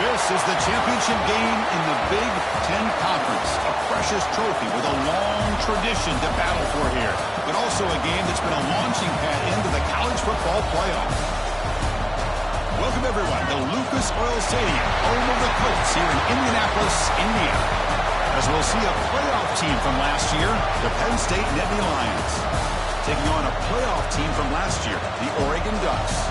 This is the championship game in the Big Ten Conference. A precious trophy with a long tradition to battle for here. But also a game that's been a launching pad into the college football playoff. Welcome, everyone, to Lucas Oil Stadium, home of the Colts here in Indianapolis, Indiana. As we'll see a playoff team from last year, the Penn State Nittany Lions, taking on a playoff team from last year, the Oregon Ducks.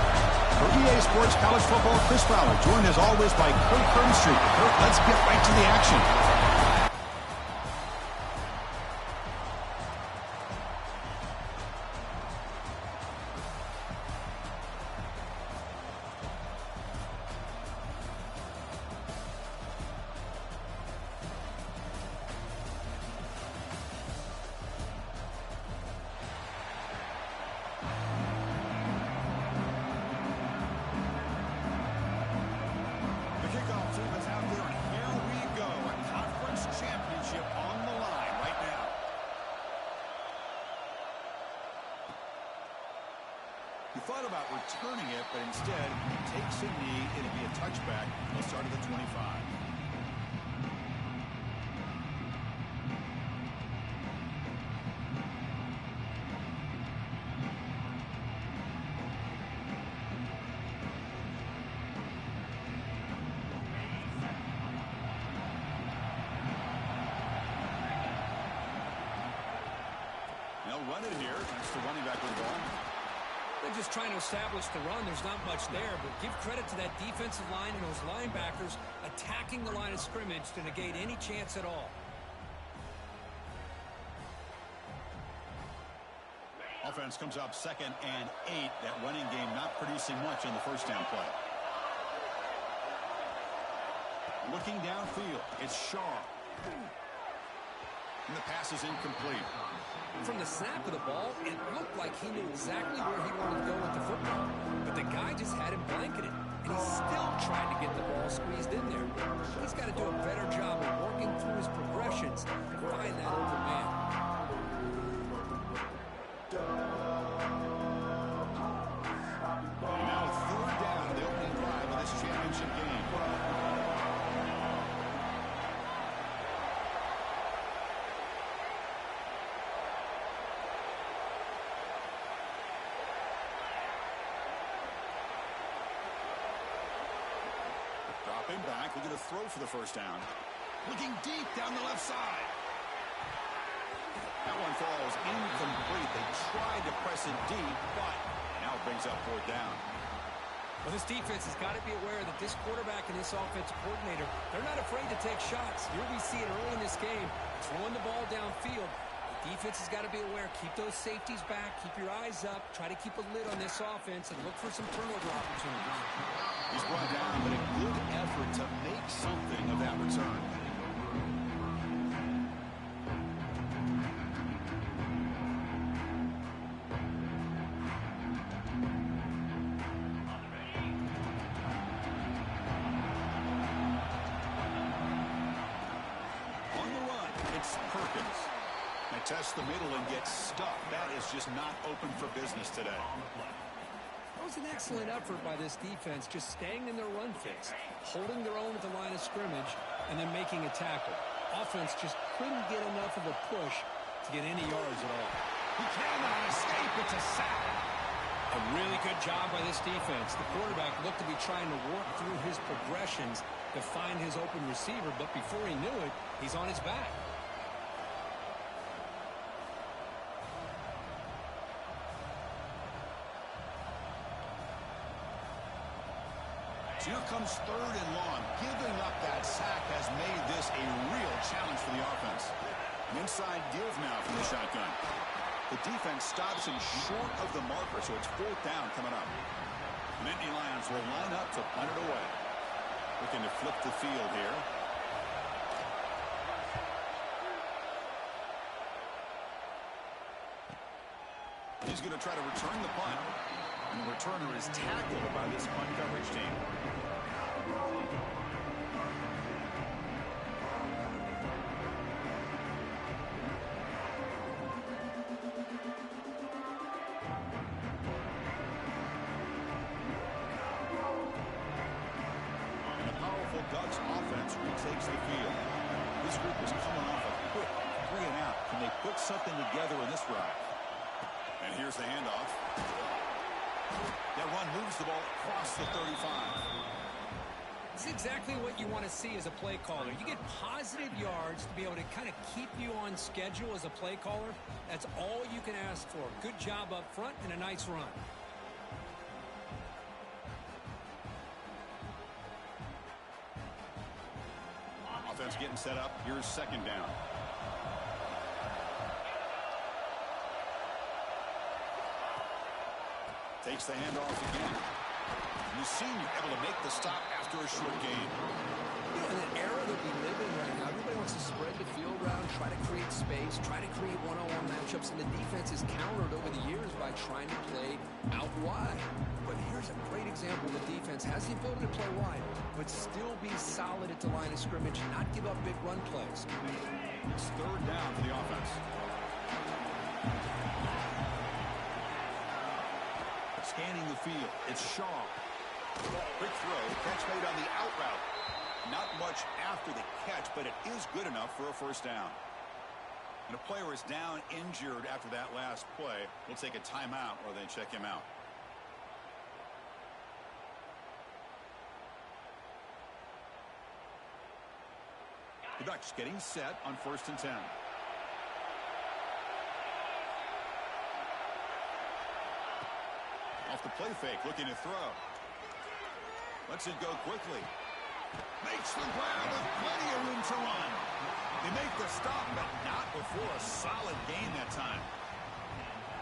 For EA Sports College Football, Chris Fowler, joined as always by Kurt Kernstreet. Kurt, let's get right to the action. He thought about returning it, but instead takes a knee. It'll be a touchback. He'll start at the 25. They'll run it here. That's the running back with the ball. They're just trying to establish the run. There's not much there, but give credit to that defensive line and those linebackers attacking the line of scrimmage to negate any chance at all. Offense comes up 2nd and 8. That running game not producing much in the first down play. Looking downfield, it's Shaw. And the pass is incomplete. From the snap of the ball, it looked like he knew exactly where he wanted to go with the football. But the guy just had him blanketed, and he still tried to get the ball squeezed in there. He's got to do a better job of working through his progressions to find that open man. And now 3rd down, the opening drive of this championship game. Dropping back, looking to throw for the first down. Looking deep down the left side. That one falls incomplete. They tried to press it deep, but now it brings up 4th down. Well, this defense has got to be aware that this quarterback and this offensive coordinator, they're not afraid to take shots. Here we see it early in this game, throwing the ball downfield. The defense has got to be aware. Keep those safeties back. Keep your eyes up. Try to keep a lid on this offense and look for some turnover opportunities. He's brought down, but a good effort to make something of that return. On the run, it's Perkins. They test the middle and get stuck. That is just not open for business today. That was an excellent effort by this defense, just staying in their run fix, holding their own at the line of scrimmage, and then making a tackle. Offense just couldn't get enough of a push to get any yards at all. He cannot escape. It's a sack. A really good job by this defense. The quarterback looked to be trying to work through his progressions to find his open receiver, but before he knew it, he's on his back. Here comes 3rd and long. Giving up that sack has made this a real challenge for the offense. An inside deals now from the shotgun. The defense stops him short of the marker, so it's 4th down coming up. The Nittany Lions will line up to punt it away. Looking to flip the field here. He's going to try to return the punt. And the returner is tackled by this punt coverage team. offense retakes the field. This group is coming off a quick 3 and out. Can they put something together in this drive? And here's the handoff. That run moves the ball across the 35. It's exactly what you want to see as a play caller. You get positive yards to be able to kind of keep you on schedule as a play caller. That's all you can ask for. Good job up front and a nice run. Offense getting set up. Here's second down. Takes the handoff again. You see him able to make the stop after a short gain. You know, in the era that we live in right now, everybody wants to spread the field around, try to create space, try to create one-on-one matchups, and the defense is countered over the years by trying to play out wide. But here's a great example. The defense has the ability to play wide, but still be solid at the line of scrimmage, not give up big run plays. It's third down for the offense. Scanning the field. It's Shaw. Quick throw. Catch made on the out route. Not much after the catch, but it is good enough for a first down. And a player is down injured after that last play. We'll take a timeout or then check him out. The Ducks getting set on 1st and 10. Off the play fake, looking to throw. Lets it go quickly. Makes the grab with plenty of room to run. They make the stop, but not before a solid gain that time.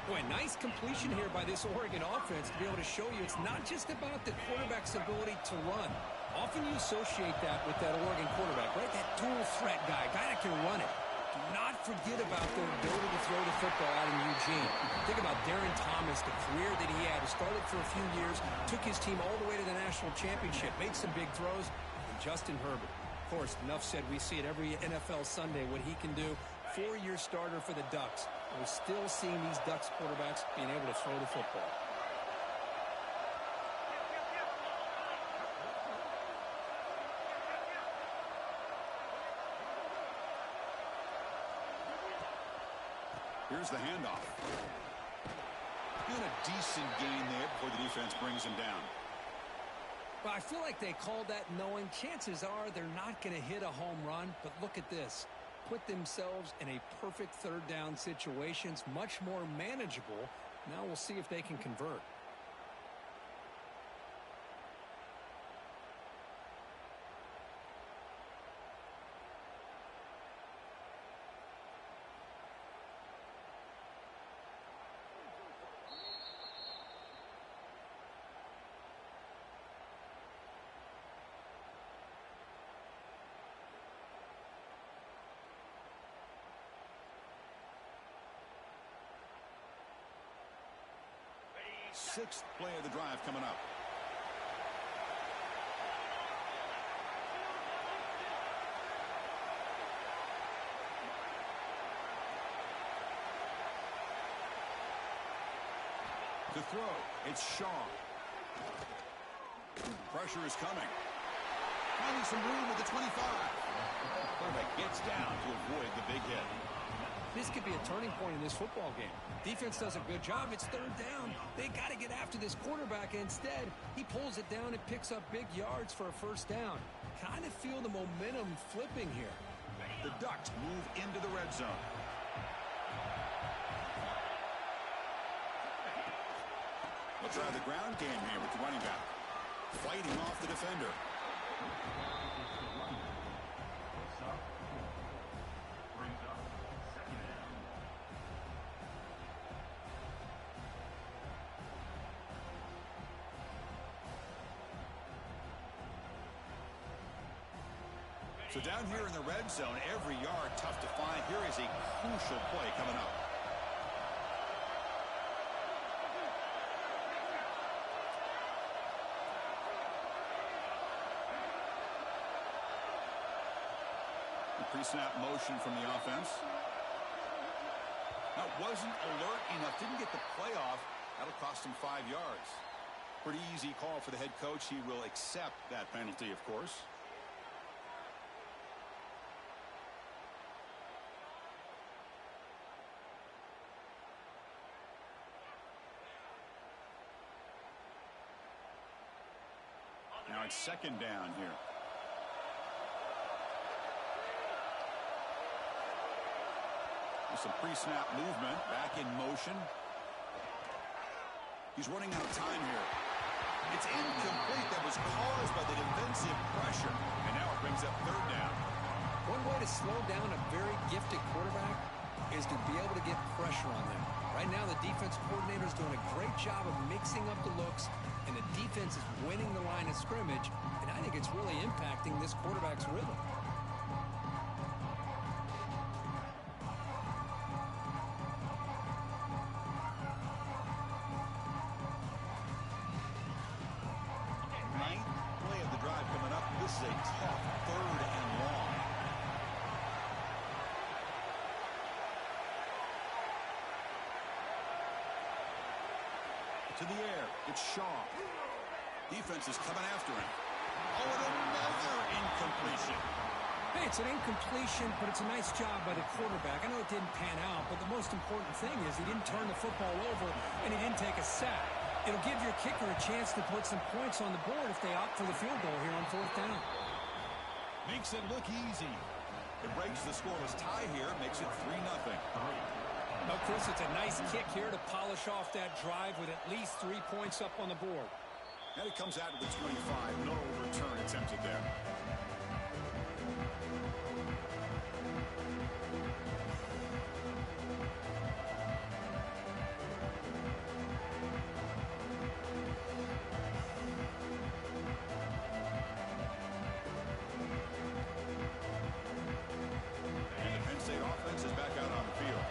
Boy, nice completion here by this Oregon offense to be able to show you it's not just about the quarterback's ability to run. Often you associate that with that Oregon quarterback, right? That dual threat guy that can run it. Do not forget about their ability to throw the football out in Eugene. Think about Darren Thomas, the career that he had. He started for a few years, took his team all the way to the national championship, made some big throws. And Justin Herbert, of course, enough said, we see it every NFL Sunday what he can do. 4-year starter for the Ducks. We're still seeing these Ducks quarterbacks being able to throw the football. Here's the handoff. Doing a decent gain there before the defense brings him down. Well, I feel like they called that knowing chances are they're not going to hit a home run. But look at this. Put themselves in a perfect third down situation. It's much more manageable. Now we'll see if they can convert. Sixth play of the drive coming up. To throw, it's Shaw. Pressure is coming. Finding some room with the 25. Quarterback gets down to avoid the big hit. This could be a turning point in this football game. Defense does a good job. It's third down. They got to get after this quarterback. Instead, he pulls it down and picks up big yards for a first down. Kind of feel the momentum flipping here. The Ducks move into the red zone. Let's try the ground game here with the running back. Fighting off the defender. So down here in the red zone, every yard tough to find. Here is a crucial play coming up. The pre-snap motion from the offense. Now, wasn't alert enough, didn't get the play off. That'll cost him 5 yards. Pretty easy call for the head coach. He will accept that penalty, of course. Now it's second down here. With some pre-snap movement, back in motion. He's running out of time here. It's incomplete. That was caused by the defensive pressure. And now it brings up third down. One way to slow down a very gifted quarterback is to be able to get pressure on them. Right now, the defense coordinator is doing a great job of mixing up the looks, and the defense is winning the line of scrimmage, and I think it's really impacting this quarterback's rhythm. Ninth play of the drive coming up. This is a tough third and long. To the air, it's Shaw. Defense is coming after him. Oh, and another incompletion. Hey, it's an incompletion, but it's a nice job by the quarterback. I know it didn't pan out, but the most important thing is he didn't turn the football over and he didn't take a sack. It'll give your kicker a chance to put some points on the board if they opt for the field goal here on fourth down. Makes it look easy. It breaks the scoreless tie here, makes it 3-0. Now, Chris, it's a nice kick here to polish off that drive with at least 3 points up on the board. And it comes out to the 25. No return attempted there. And the Penn State offense is back out on the field.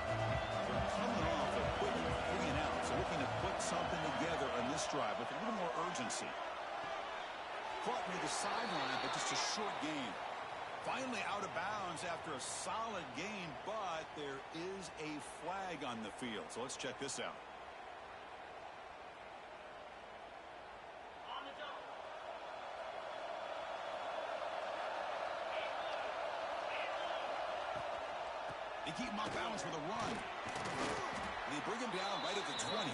They're coming off a quick 3-and-out, so looking to put something together on this drive with a little more urgency. Caught near the sideline, but just a short gain. Finally out of bounds after a solid gain, but there is a flag on the field. So let's check this out. They keep him off balance with a run. They bring him down right at the 20.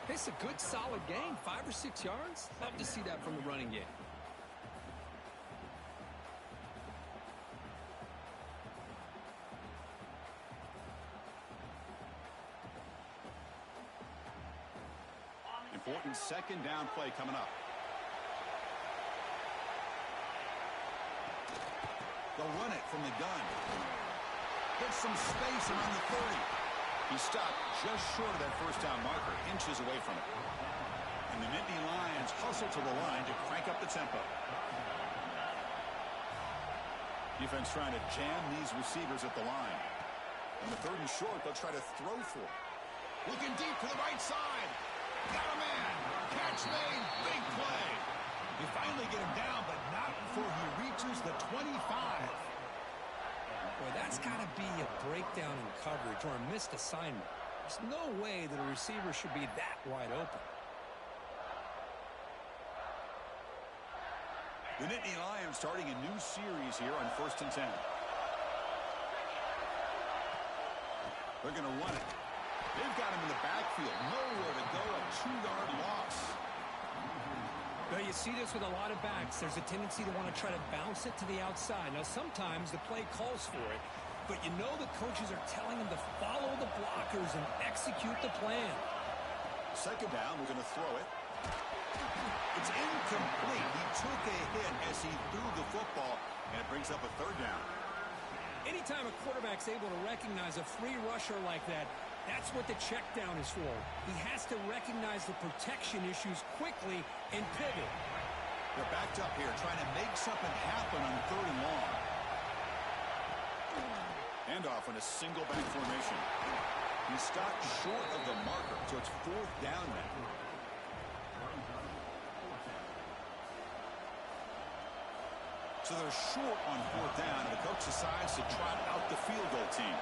It's a good, solid game, 5 or 6 yards. Love to see that from the running game. Important second down play coming up. They'll run it from the gun. Gets some space around the 30. He stopped just short of that first down marker, inches away from it. And the Nittany Lions hustle to the line to crank up the tempo. Defense trying to jam these receivers at the line. On the third and short, they'll try to throw for it. Looking deep to the right side. Got a man. Catch made. Big play. They finally get him down, but not before he reaches the 25. Boy, that's got to be a breakdown in coverage or a missed assignment. There's no way that a receiver should be that wide open. The Nittany Lions starting a new series here on 1st and 10. They're going to run it. They've got him in the backfield. Nowhere to go. A 2-yard loss. Well, you see this with a lot of backs. There's a tendency to want to try to bounce it to the outside. Now, sometimes the play calls for it, but you know the coaches are telling them to follow the blockers and execute the plan. Second down, we're going to throw it. It's incomplete. He took a hit as he threw the football, and it brings up a third down. Anytime a quarterback's able to recognize a free rusher like that, that's what the check down is for. He has to recognize the protection issues quickly and pivot. They're backed up here trying to make something happen on 3rd and long. Handoff in a single back formation. He stopped short of the marker, so it's 4th down now. So they're short on 4th down, and the coach decides to trot out the field goal team.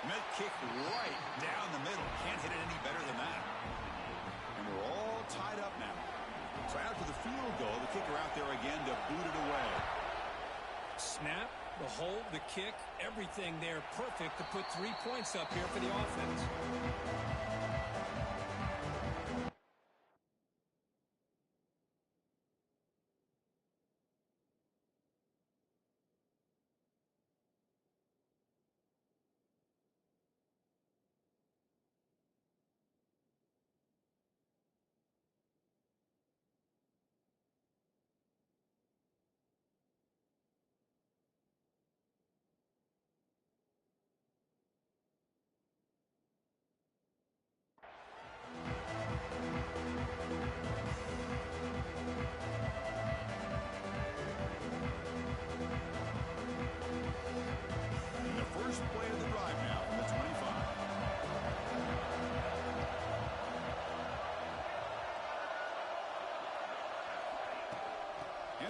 Net kick right down the middle. Can't hit it any better than that. And we're all tied up now. So after the field goal, the kicker out there again to boot it away. Snap, the hold, the kick, everything there perfect to put 3 points up here for the offense.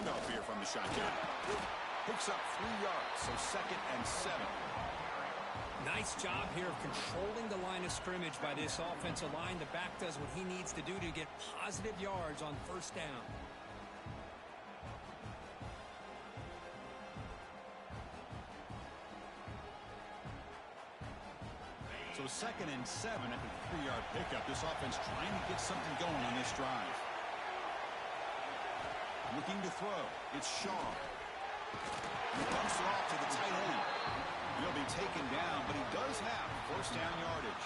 handoff here from the shotgun. Picks up 3 yards, so 2nd and 7. Nice job here of controlling the line of scrimmage by this offensive line. The back does what he needs to do to get positive yards on 1st down. So 2nd and 7 at the 3-yard pickup. This offense trying to get something going on this drive. Looking to throw. It's Shaw. He dumps it off to the tight end. He'll be taken down, but he does have 1st down yardage.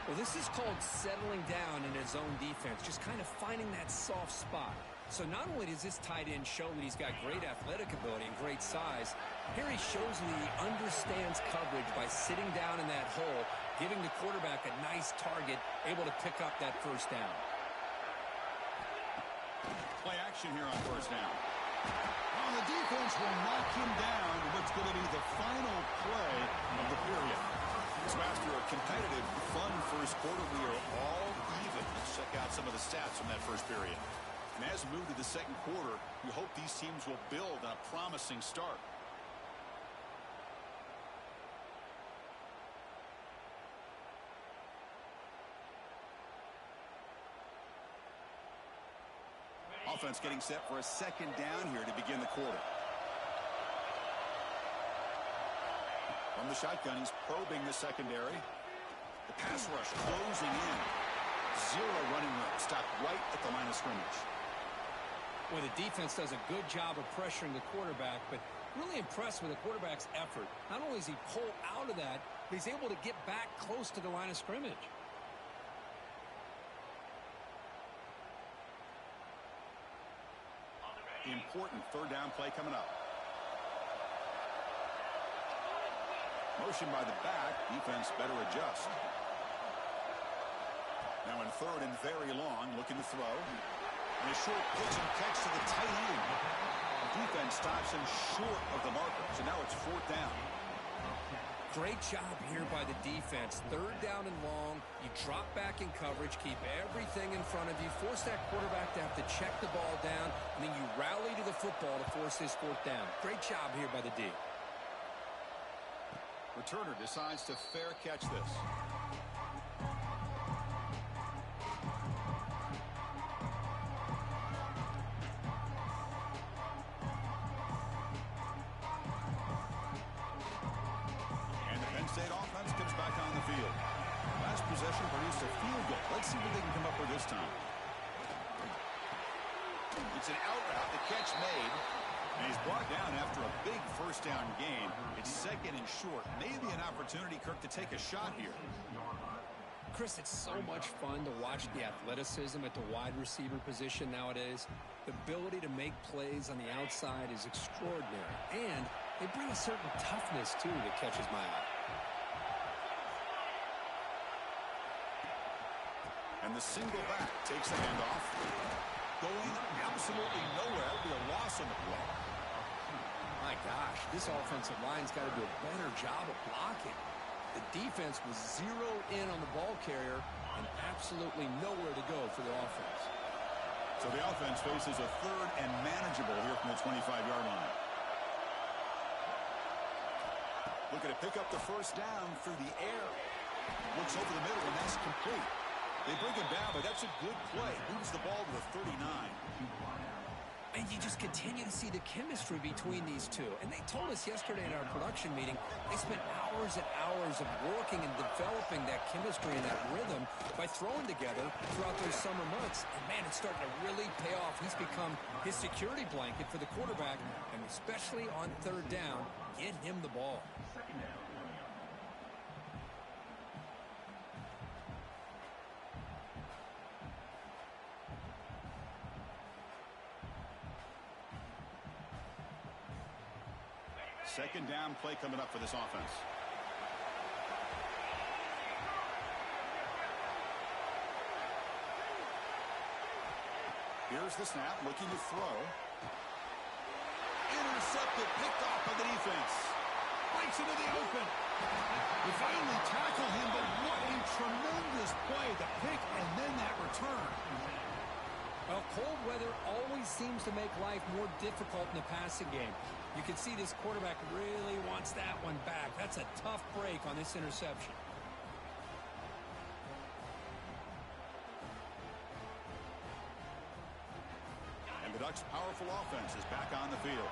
Well, this is called settling down in his own defense, just kind of finding that soft spot. So not only does this tight end show that he's got great athletic ability and great size, here he shows that he understands coverage by sitting down in that hole, giving the quarterback a nice target, able to pick up that 1st down. Play action here on 1st down. Well, the defense will knock him down to what's going to be the final play of the period. So after a competitive, fun first quarter, we are all even. Let's check out some of the stats from that first period. And as we move to the 2nd quarter, we hope these teams will build on a promising start. Offense getting set for a 2nd down here to begin the quarter. From the shotgun, he's probing the secondary. The pass rush closing in. 0 running room. Stopped right at the line of scrimmage. Well, the defense does a good job of pressuring the quarterback, but really impressed with the quarterback's effort. Not only does he pull out of that, but he's able to get back close to the line of scrimmage. Important 3rd down play coming up. Motion by the back. Defense better adjust. Now in 3rd and very long, looking to throw. And a short pitch and catch to the tight end. The defense stops him short of the marker. So now it's 4th down. Great job here by the defense. 3rd down and long. You drop back in coverage, keep everything in front of you, force that quarterback to have to check the ball down, and then you rally to the football to force this 4th down. Great job here by the D. Returner decides to fair catch this. State offense comes back on the field. Last possession produced a field goal. Let's see what they can come up with this time. It's an out route. The catch made. And he's brought down after a big 1st down gain. It's 2nd and short. Maybe an opportunity, Kirk, to take a shot here. Chris, it's so much fun to watch the athleticism at the wide receiver position nowadays. The ability to make plays on the outside is extraordinary. And they bring a certain toughness, too, that catches my eye. And the single back takes the handoff. Going absolutely nowhere. That'll be a loss on the play. My gosh, this offensive line's got to do a better job of blocking. The defense was 0 in on the ball carrier and absolutely nowhere to go for the offense. So the offense faces a 3rd and manageable here from the 25-yard line. Looking to pick up the 1st down through the air. Looks over the middle, and that's complete. They bring him down, but that's a good play. Moves the ball to the 39. And you just continue to see the chemistry between these two. And they told us yesterday in our production meeting, they spent hours and hours of working and developing that chemistry and that rhythm by throwing together throughout those summer months. And, man, it's starting to really pay off. He's become his security blanket for the quarterback, and especially on 3rd down, get him the ball. Second down play coming up for this offense. Here's the snap, looking to throw. Intercepted, picked off by the defense. Breaks into the open. They finally tackle him, but what a tremendous play. The pick and then that return. Well, cold weather always seems to make life more difficult in the passing game. You can see this quarterback really wants that one back. That's a tough break on this interception. And the Ducks' powerful offense is back on the field.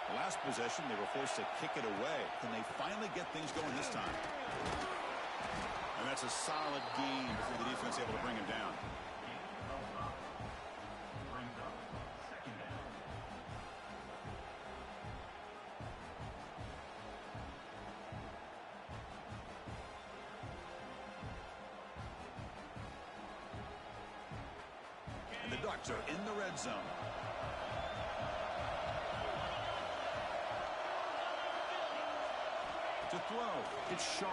The last possession, they were forced to kick it away. Can they finally get things going this time? And that's a solid gain before the defense able to bring him down. And the Ducks are in the red zone. To throw, it's Shaw.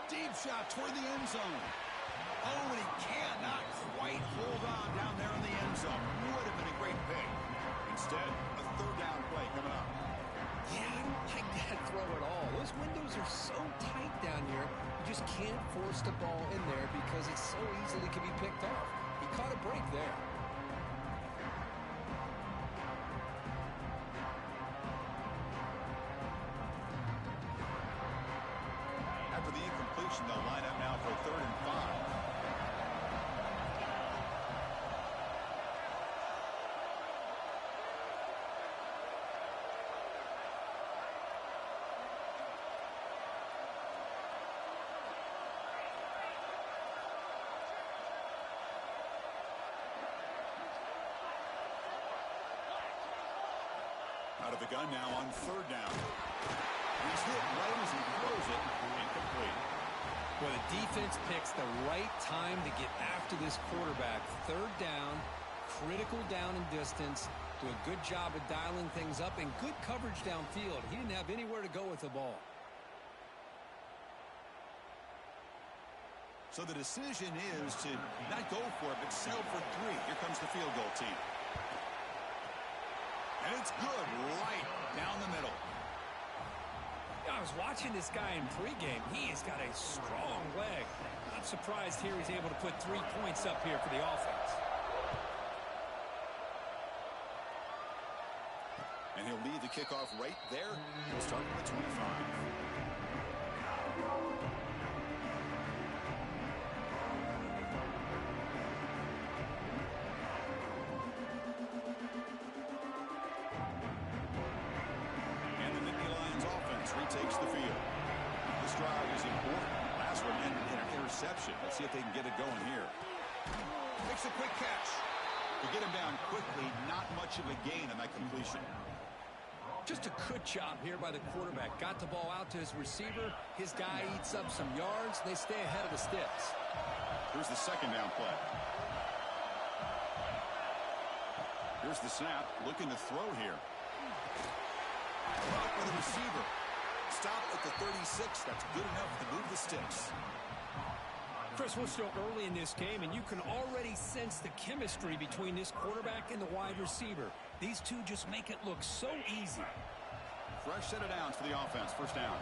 Deep shot toward the end zone. Oh, and he cannot quite hold on down there in the end zone. Would have been a great pick. Instead, a third down play coming up. Yeah, I don't like that throw at all. Those windows are so tight down here. You just can't force the ball in there because it so easily can be picked off. He caught a break there. After the incompletion, they'll line up now for 3rd and 5. Out of the gun now on 3rd down. He's hit right as he throws it. Incomplete. Well, the defense picks the right time to get after this quarterback. 3rd down, critical down and distance. Do a good job of dialing things up and good coverage downfield. He didn't have anywhere to go with the ball. So the decision is to not go for it, but settle for 3. Here comes the field goal team. And it's good right down the middle. I was watching this guy in pregame. He has got a strong leg. Not surprised here he's able to put 3 points up here for the offense. And he'll lead the kickoff right there, starting at 25. Takes the field. This drive is important. Last one ended in an interception. Let's see if they can get it going here. Makes a quick catch. To get him down quickly, not much of a gain on that completion. Just a good job here by the quarterback. Got the ball out to his receiver. His guy eats up some yards. They stay ahead of the sticks. Here's the 2nd down play. Here's the snap. Looking to throw here. Blocked by the receiver. Stop at the 36. That's good enough to move the sticks. Chris, we're still early in this game, and you can already sense the chemistry between this quarterback and the wide receiver. These two just make it look so easy. Fresh set of downs for the offense. 1st down.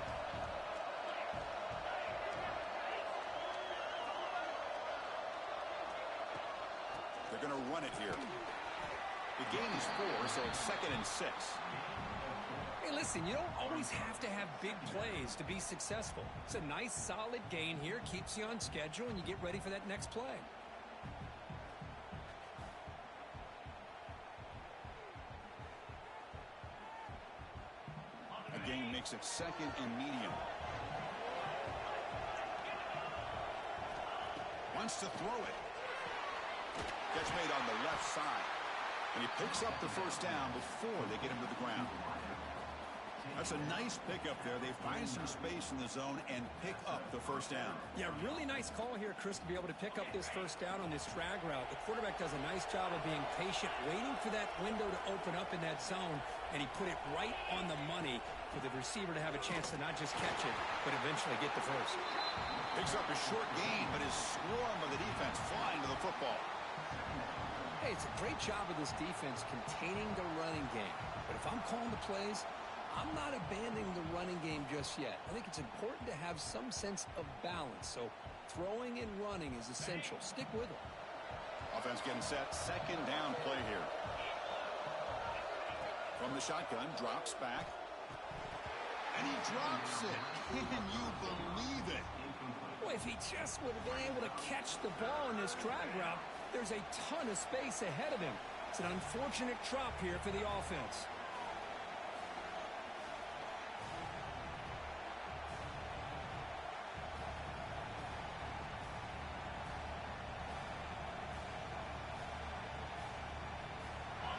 They're going to run it here. The gain is 4, so it's 2nd and 6. Hey, listen, you don't always have to have big plays to be successful. It's a nice, solid gain here. Keeps you on schedule, and you get ready for that next play. A gain makes it 2nd and medium. Wants to throw it. Catch made on the left side. And he picks up the 1st down before they get him to the ground. That's a nice pickup there. They find some space in the zone and pick up the 1st down. Yeah, really nice call here, Chris, to be able to pick up this 1st down on this drag route. The quarterback does a nice job of being patient, waiting for that window to open up in that zone, and he put it right on the money for the receiver to have a chance to not just catch it, but eventually get the 1st. Picks up a short gain, but is swarmed by the defense flying to the football. Hey, it's a great job of this defense containing the running game. But if I'm calling the plays, I'm not abandoning the running game just yet. I think it's important to have some sense of balance. So throwing and running is essential. Stick with it. Offense getting set. 2nd down play here. From the shotgun, drops back. And he drops it. Can you believe it? Boy, if he just would have been able to catch the ball in this drag route, there's a ton of space ahead of him. It's an unfortunate drop here for the offense.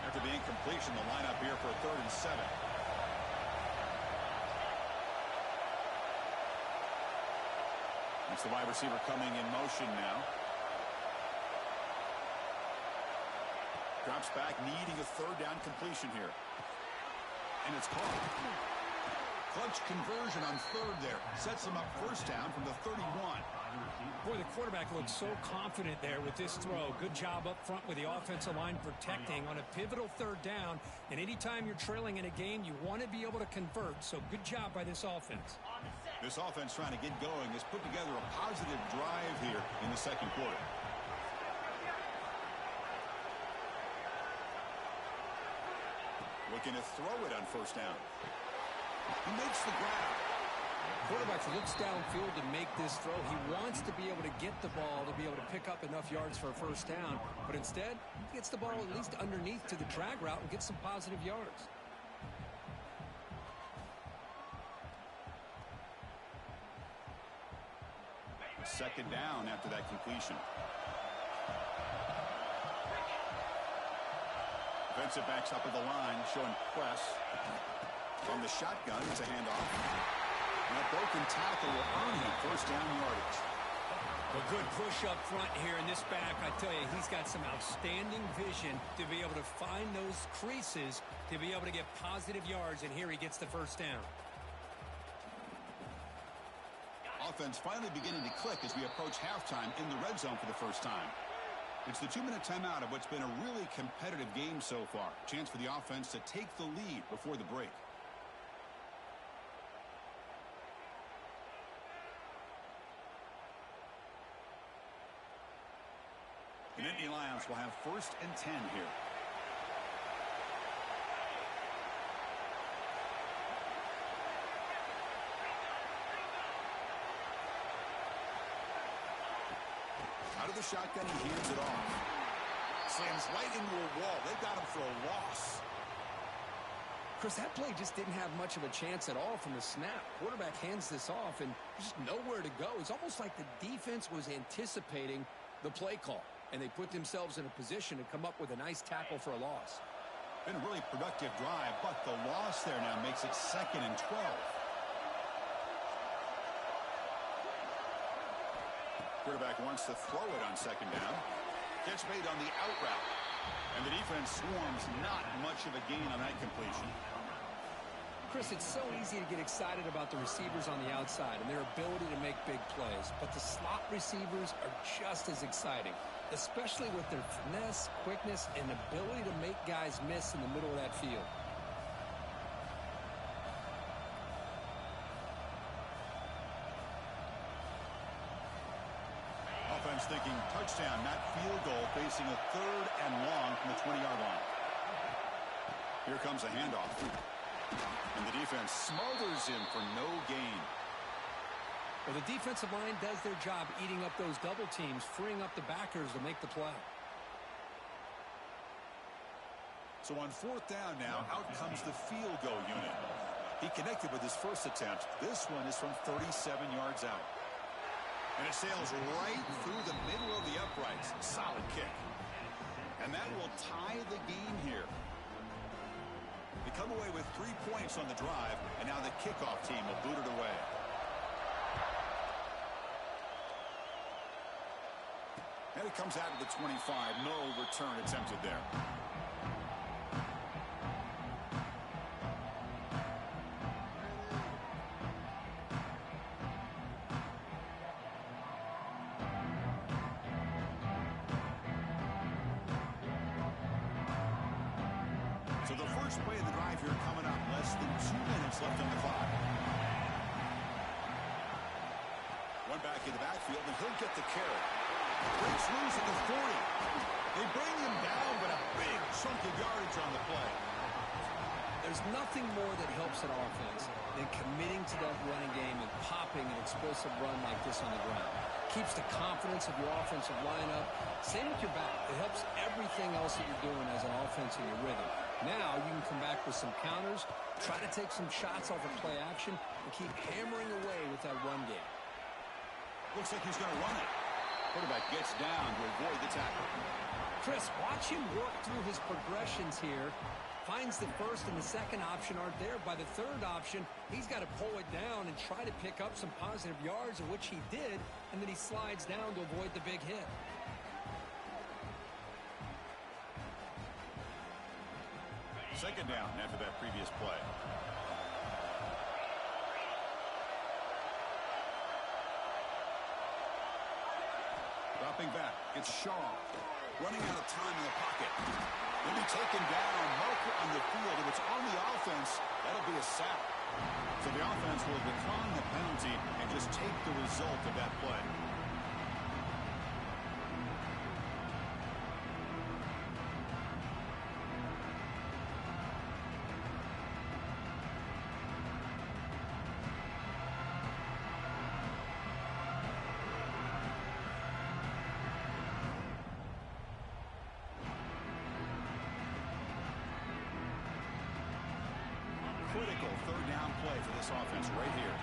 After the incompletion, the lineup here for a 3rd and 7. It's the wide receiver coming in motion now. Drops back, needing a 3rd down completion here. And it's caught. Clutch conversion on 3rd there. Sets him up 1st down from the 31. Boy, the quarterback looks so confident there with this throw. Good job up front with the offensive line protecting on a pivotal 3rd down. And anytime you're trailing in a game, you want to be able to convert. So good job by this offense. This offense trying to get going has put together a positive drive here in the 2nd quarter. Looking to throw it on 1st down. He makes the grab. Quarterback looks downfield to make this throw. He wants to be able to get the ball to be able to pick up enough yards for a 1st down. But instead, he gets the ball at least underneath to the drag route and gets some positive yards. Second down after that completion. Defensive backs up at the line, showing press. From the shotgun, it's a handoff. And a broken tackle will earn him 1st down yardage. A good push up front here in this back. I tell you, he's got some outstanding vision to be able to find those creases to be able to get positive yards, and here he gets the 1st down. Offense finally beginning to click as we approach halftime in the red zone for the 1st time. It's the 2-minute timeout of what's been a really competitive game so far. Chance for the offense to take the lead before the break. The Nittany Lions will have 1st and 10 here. Out of the shotgun, he hands it off. Slams right into a wall. They got him for a loss. Chris, that play just didn't have much of a chance at all from the snap. Quarterback hands this off, and there's just nowhere to go. It's almost like the defense was anticipating the play call, and they put themselves in a position to come up with a nice tackle for a loss. Been a really productive drive, but the loss there now makes it 2nd and 12. Quarterback wants to throw it on 2nd down. Gets made on the out route. And the defense swarms, not much of a gain on that completion. Chris, it's so easy to get excited about the receivers on the outside and their ability to make big plays. But the slot receivers are just as exciting, especially with their finesse, quickness, and ability to make guys miss in the middle of that field. Offense thinking touchdown, not field goal, facing a 3rd and long from the 20-yard line. Here comes a handoff. And the defense smothers him for no gain. Well, the defensive line does their job eating up those double teams, freeing up the backers to make the play. So on 4th down now, out comes the field goal unit. He connected with his first attempt. This one is from 37 yards out. And it sails right through the middle of the uprights. Solid kick. And that will tie the game here. They come away with 3 points on the drive, and now the kickoff team will boot it away. And it comes out of the 25. No return attempted there. So the first play of the drive here coming up. Less than 2 minutes left on the clock. One back in the backfield, and he'll get the carry. Breaks loose at the 40. They bring him down, but a big chunk of yardage on the play. There's nothing more that helps an offense than committing to that running game and popping an explosive run like this on the ground. Keeps the confidence of your offensive lineup. Same with your back. It helps everything else that you're doing as an offense in your rhythm. Now you can come back with some counters, try to take some shots off of play action, and keep hammering away with that run game. Looks like he's going to run it. Quarterback gets down to avoid the tackle. Chris, watch him work through his progressions here. Finds the first and the second option aren't there. By the third option, he's got to pull it down and try to pick up some positive yards, of which he did, and then he slides down to avoid the big hit. Second down after that previous play. Dropping back, it's Shaw. Running out of time in the pocket. He'll be taken down, marker on the field. If it's on the offense, that'll be a sack. So the offense will decline the penalty and just take the result of that play. Critical third down play for this offense right here.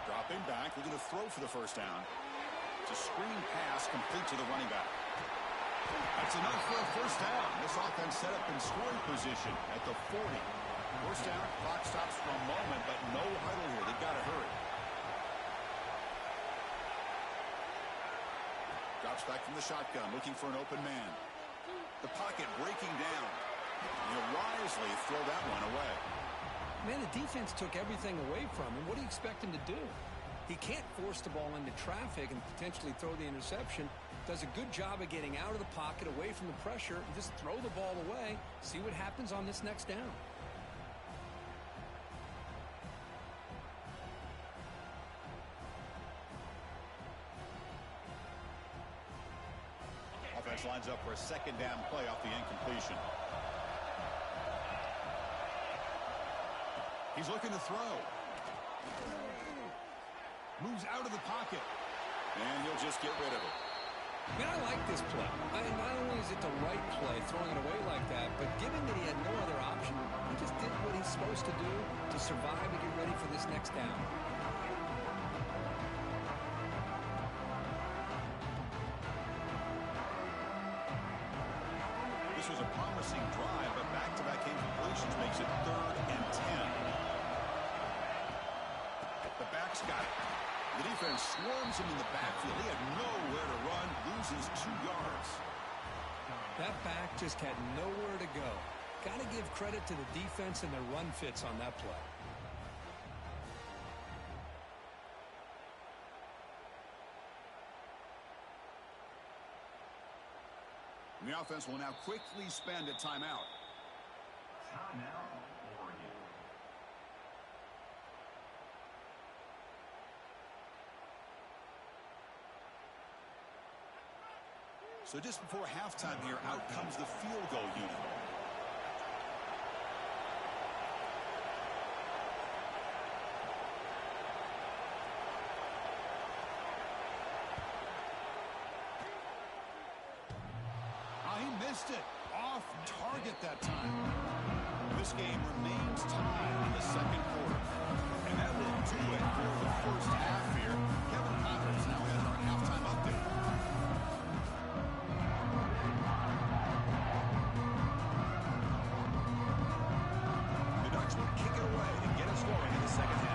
Dropping back, looking to throw for the first down. It's a screen pass complete to the running back. That's enough for a first down. This offense set up in scoring position at the 40. First down, clock stops for a moment, but no huddle here. They've got to hurry. Drops back from the shotgun, looking for an open man. The pocket breaking down. He'll wisely throw that one away. Man, the defense took everything away from him. What do you expect him to do? He can't force the ball into traffic and potentially throw the interception. Does a good job of getting out of the pocket, away from the pressure, and just throw the ball away. See what happens on this next down. Offense lines up for a second down play off the incompletion. He's looking to throw. Moves out of the pocket. And he'll just get rid of it. Man, I like this play. Not only is it the right play, throwing it away like that, but given that he had no other option, he just did what he's supposed to do to survive and get ready for this next down. This was a promising drive, but back-to-back incompletions makes it 3rd and 10. The back's got it. The defense swarms him in the backfield. He had nowhere to run, loses 2 yards. That back just had nowhere to go. Got to give credit to the defense and their run fits on that play. And the offense will now quickly spend a timeout. So just before halftime here, out comes the field goal unit. He missed it. Off target that time. This game remains tied in the second quarter. And that will do it for the first half here. Kevin Connors now has our halftime update. The Ducks will kick it away and get us going in the second half.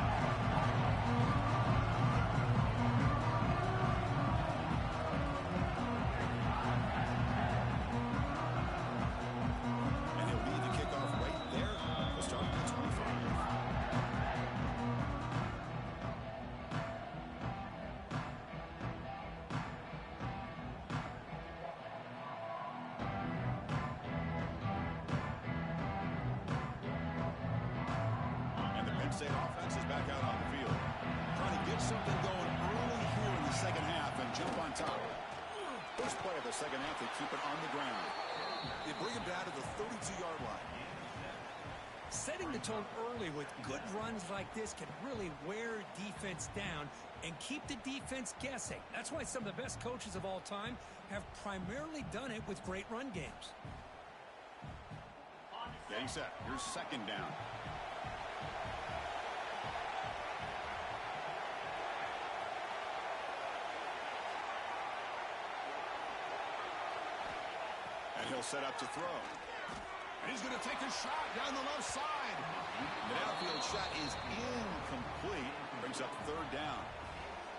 State offense is back out on the field. Trying to get something going early here in the second half and jump on top. First play of the second half, they keep it on the ground. They bring him down to the 32-yard line. Setting the tone early with good runs like this can really wear defense down and keep the defense guessing. That's why some of the best coaches of all time have primarily done it with great run games. Getting set. Here's second down. And he'll set up to throw. And he's going to take a shot down the left side. The downfield shot is incomplete. Brings up third down.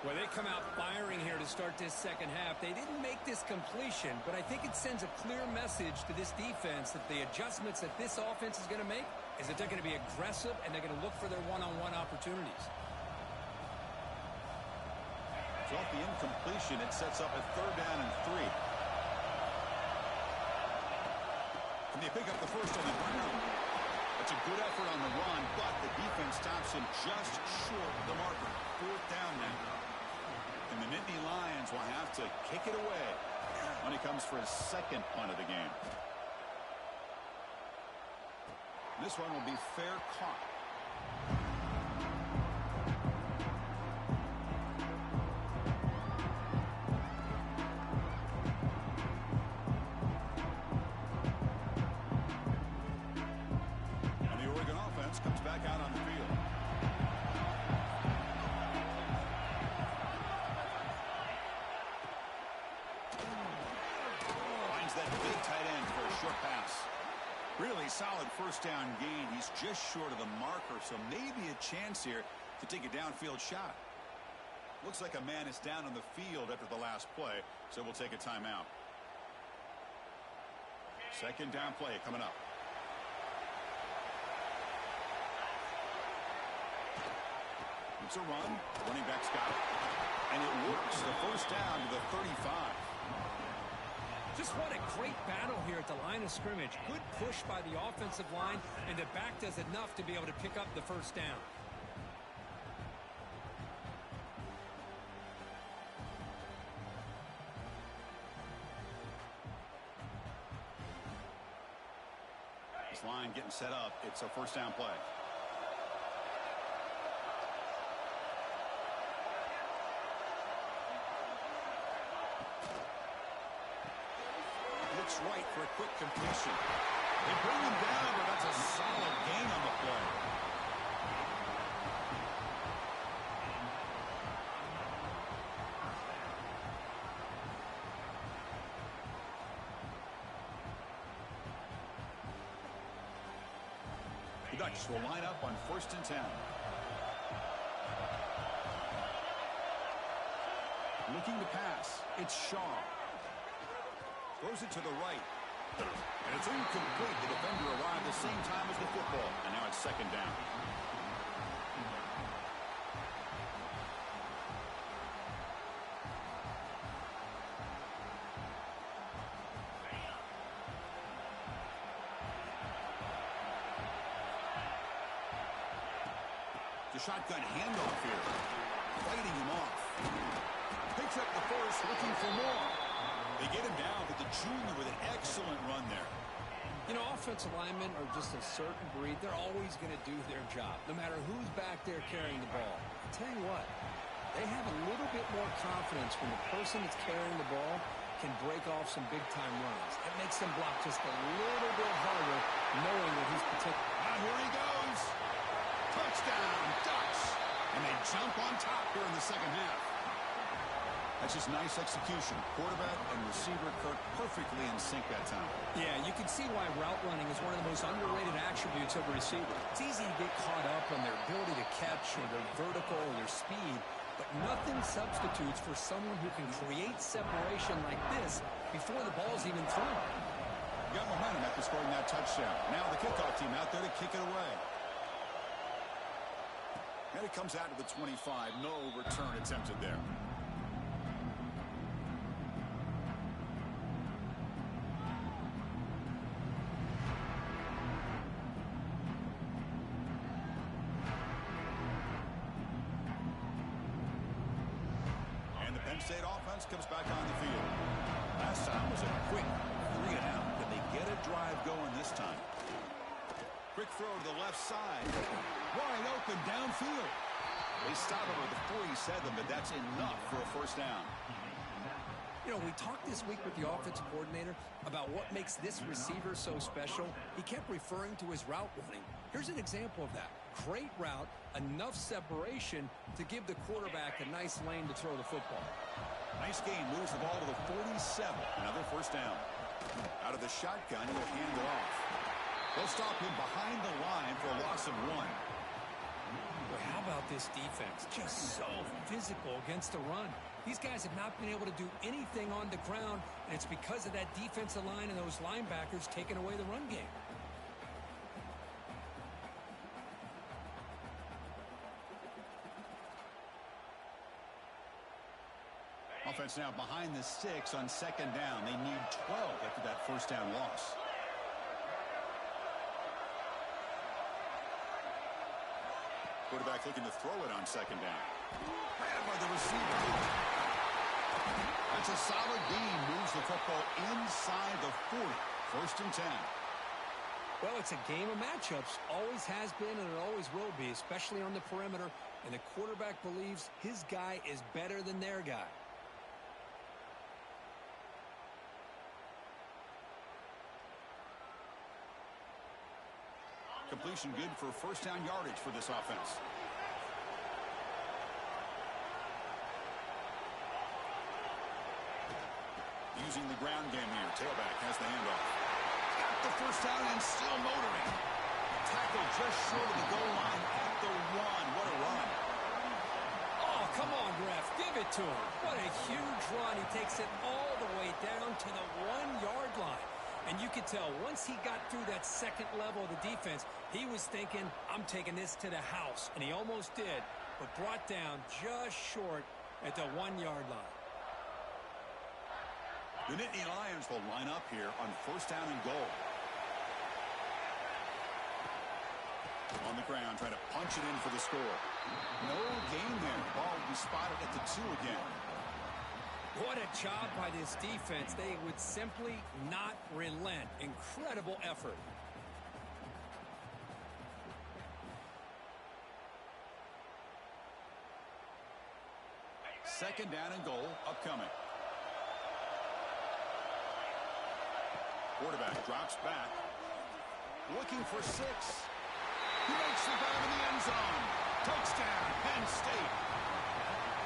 Well, they come out firing here to start this second half. They didn't make this completion, but I think it sends a clear message to this defense that the adjustments that this offense is going to make is that they're going to be aggressive and they're going to look for their one-on-one opportunities. So off the incompletion, it sets up a third down and 3. Can they pick up the first on the ground? That's a good effort on the run, but the defense stops him just short of the marker. Fourth down now. And the Nittany Lions will have to kick it away when he comes for his second punt of the game. This one will be fair caught. And the Oregon offense comes back out on the field. That big tight end for a short pass. Really solid first down gain. He's just short of the marker, so maybe a chance here to take a downfield shot. Looks like a man is down on the field after the last play, so we'll take a timeout. Second down play coming up. It's a run. Running back's got it. And it works. The first down to the 35. Just what a great battle here at the line of scrimmage. Good push by the offensive line, and the back does enough to be able to pick up the first down. This line getting set up. It's a first down play. Right for a quick completion. They bring him down, but that's a solid gain on the play. The Ducks will line up on 1st and 10. Looking to pass. It's Shaw. Throws it to the right. And it's incomplete. The defender arrived the same time as the football. And now it's second down. The shotgun handoff here. Fighting him off. Picks up the first, looking for more. They get him down, but the junior with an excellent run there. You know, offensive linemen are just a certain breed. They're always going to do their job, no matter who's back there carrying the ball. I'll tell you what, they have a little bit more confidence when the person that's carrying the ball can break off some big-time runs. It makes them block just a little bit harder, knowing that he's particular. Ah, here he goes. Touchdown, Ducks. And they jump on top here in the second half. That's just nice execution. Quarterback and receiver Kirk perfectly in sync that time. Yeah, you can see why route running is one of the most underrated attributes of a receiver. It's easy to get caught up on their ability to catch or their vertical or their speed, but nothing substitutes for someone who can create separation like this before the ball's even thrown. Got momentum after scoring that touchdown. Now the kickoff team out there to kick it away. And it comes out to the 25. No return attempted there. And the Penn State offense comes back on the field. Last time was a quick 3 and out. Can they get a drive going this time? Quick throw to the left side. Wide open downfield. They stop him at the 47, but that's enough for a first down. You know, we talked this week with the offensive coordinator about what makes this receiver so special. He kept referring to his route running. Here's an example of that. Great route, enough separation to give the quarterback a nice lane to throw the football. Nice gain, moves the ball to the 47. Another first down. Out of the shotgun, he'll hand it off. They'll stop him behind the line for a loss of 1. Well, how about this defense? Just so physical against the run. These guys have not been able to do anything on the ground, and it's because of that defensive line and those linebackers taking away the run game. Offense now behind the 6 on second down. They need 12 after that first down loss. Quarterback looking to throw it on second down. Grabbed by the receiver. That's a solid gain. Moves the football inside the 40. First and 10. Well, it's a game of matchups. Always has been and it always will be, especially on the perimeter. And the quarterback believes his guy is better than their guy. Completion good for first down yardage for this offense. Using the ground game here. Tailback has the handoff. Got the first down and still motoring. Tackle just short of the goal line at the 1. What a run. Oh, come on, ref. Give it to him. What a huge run. He takes it all the way down to the 1-yard line. And you could tell once he got through that second level of the defense, he was thinking, I'm taking this to the house. And he almost did, but brought down just short at the 1-yard line. The Nittany Lions will line up here on first down and goal. On the ground, trying to punch it in for the score. No gain there. Ball will be spotted at the 2 again. What a job by this defense. They would simply not relent. Incredible effort. Second down and goal upcoming. Quarterback drops back. Looking for 6. He makes the grab in the end zone. Touchdown, Penn State.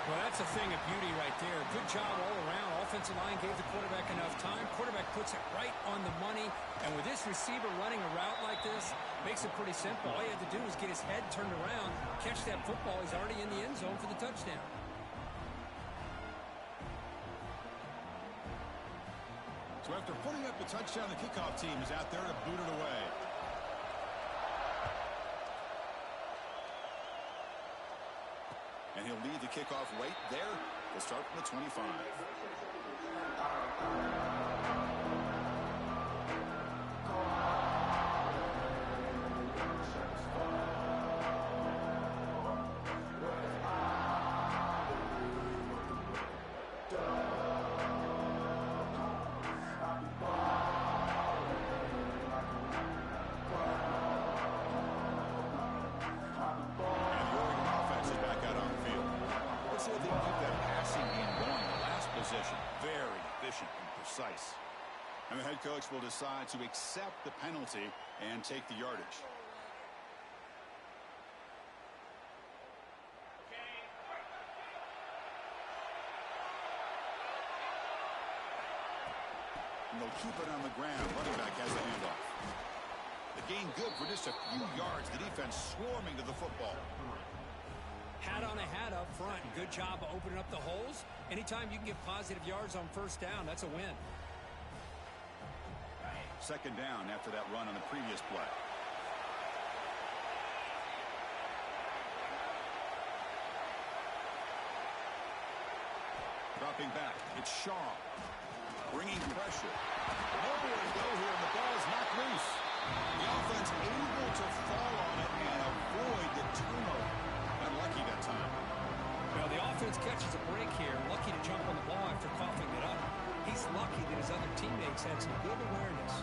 Well, that's a thing of beauty right there. Good job all around. Offensive line gave the quarterback enough time. Quarterback puts it right on the money. And with this receiver running a route like this, makes it pretty simple. All he had to do was get his head turned around, catch that football. He's already in the end zone for the touchdown. So after putting up the touchdown, the kickoff team is out there to boot it away. And he'll lead the kickoff right there. We'll start from the 25. Very efficient and precise. And the head coach will decide to accept the penalty and take the yardage. And they'll keep it on the ground. Running back has the handoff. The gain good for just a few yards. The defense swarming to the football. Hat on a hat up front. Good job of opening up the holes. Anytime you can get positive yards on first down, that's a win. Second down after that run on the previous play. Dropping back. It's Shaw. Bringing pressure. Nowhere to go here, and the ball is knocked loose. The offense able to fall on it and avoid the turnover. Unlucky that time. Well, the offense catches a break here. Lucky to jump on the ball after coughing it up. He's lucky defense had some good awareness.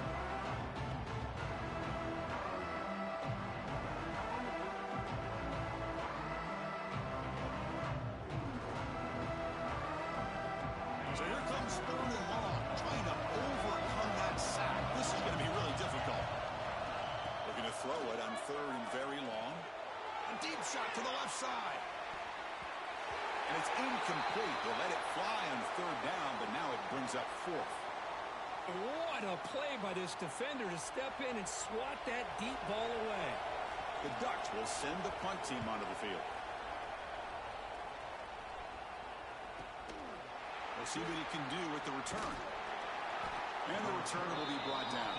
So here comes third and long, trying to overcome that sack. This is going to be really difficult. Looking to throw it on third and very long. A deep shot to the left side. And it's incomplete. They'll let it fly on third down, but now it brings up fourth. What a play by this defender to step in and swat that deep ball away. The Ducks will send the punt team onto the field. We'll see what he can do with the return. And the return will be brought down.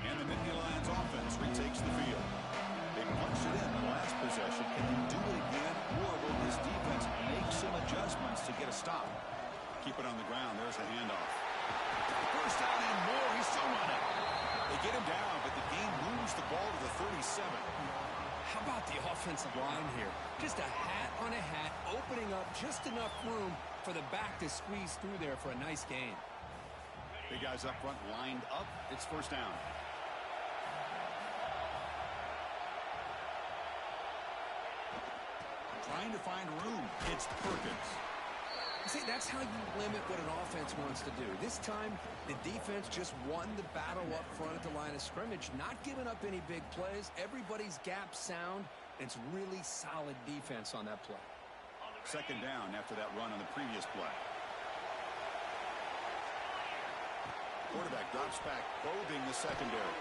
And the Nittany Lions offense retakes the field. They punched it in the last possession. Can they do it again, or will this defense make some adjustments to get a stop? Keep it on the ground. There's the handoff. First down and more. He's still running. They get him down, but the game moves the ball to the 37. How about the offensive line here? Just a hat on a hat, opening up just enough room for the back to squeeze through there for a nice gain. Big guys up front lined up. It's first down. Trying to find room. It's Perkins. See, that's how you limit what an offense wants to do. This time, the defense just won the battle up front at the line of scrimmage, not giving up any big plays. Everybody's gap sound. It's really solid defense on that play. Second down after that run on the previous play. Quarterback drops back, probing the secondary.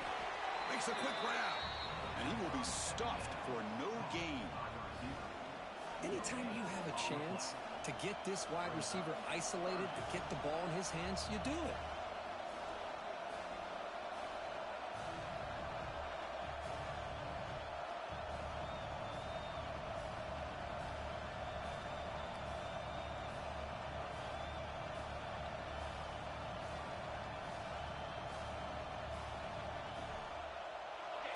Makes a quick grab. And he will be stuffed for no gain. Anytime you have a chance to get this wide receiver isolated, to get the ball in his hands, you do it.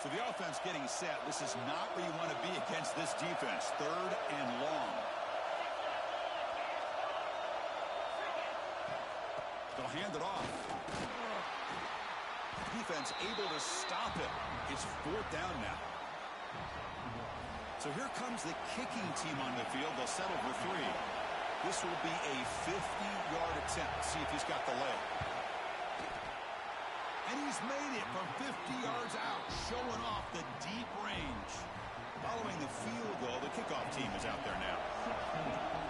So the offense getting set. This is not where you want to be against this defense. Third and long. They'll hand it off. Defense able to stop it. It's fourth down now. So here comes the kicking team on the field. They'll settle for three. This will be a 50-yard attempt. See if he's got the leg. And he's made it from 50 yards out, showing off the deep range. Following the field goal, the kickoff team is out there now.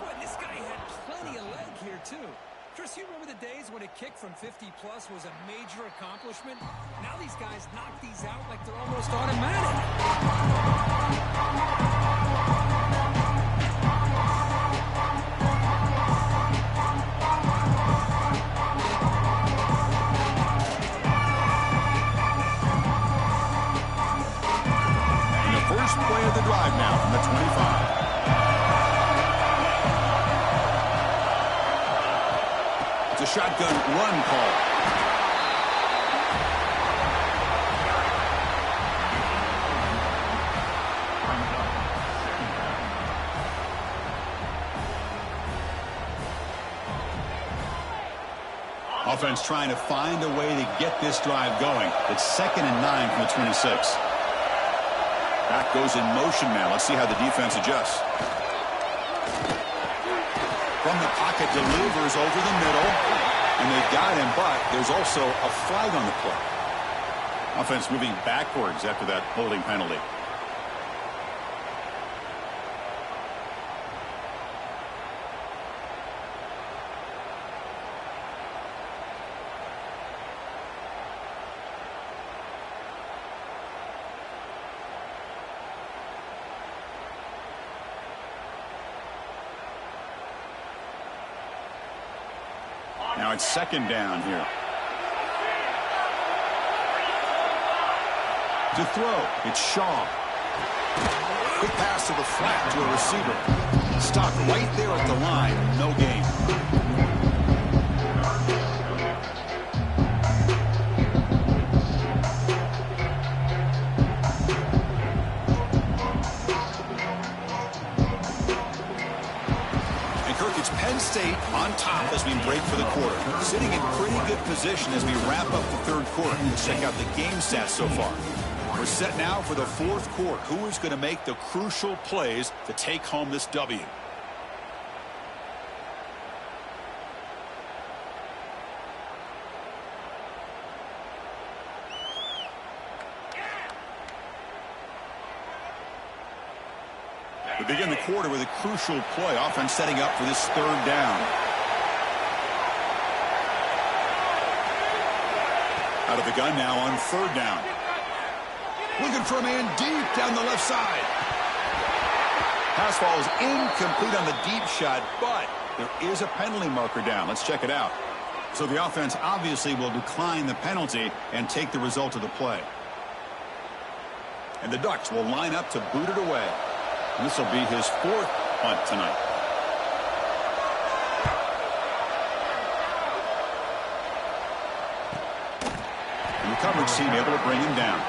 Boy, this guy had plenty of leg here, too. Chris, you remember the days when a kick from 50-plus was a major accomplishment? Now these guys knock these out like they're almost automatic. First play of the drive now from the 25. It's a shotgun run call. Offense trying to find a way to get this drive going. It's 2nd and 9 from the 26. Back goes in motion now. Let's see how the defense adjusts. From the pocket, delivers over the middle. And they've got him, but there's also a flag on the play. Offense moving backwards after that holding penalty. Now it's 2nd down here. To throw, it's Shaw. Quick pass to the flat to a receiver. Stopped right there at the line. No gain. Penn State on top as we break for the quarter. Sitting in pretty good position as we wrap up the third quarter. Let's check out the game stats so far. We're set now for the fourth quarter. Who is going to make the crucial plays to take home this W? We begin the quarter with a crucial play. Offense setting up for this third down. Out of the gun now on third down. Looking for a man deep down the left side. Pass ball is incomplete on the deep shot, but there is a penalty marker down. Let's check it out. So the offense obviously will decline the penalty and take the result of the play. And the Ducks will line up to boot it away. And this will be his fourth punt tonight. And the coverage team able to bring him down.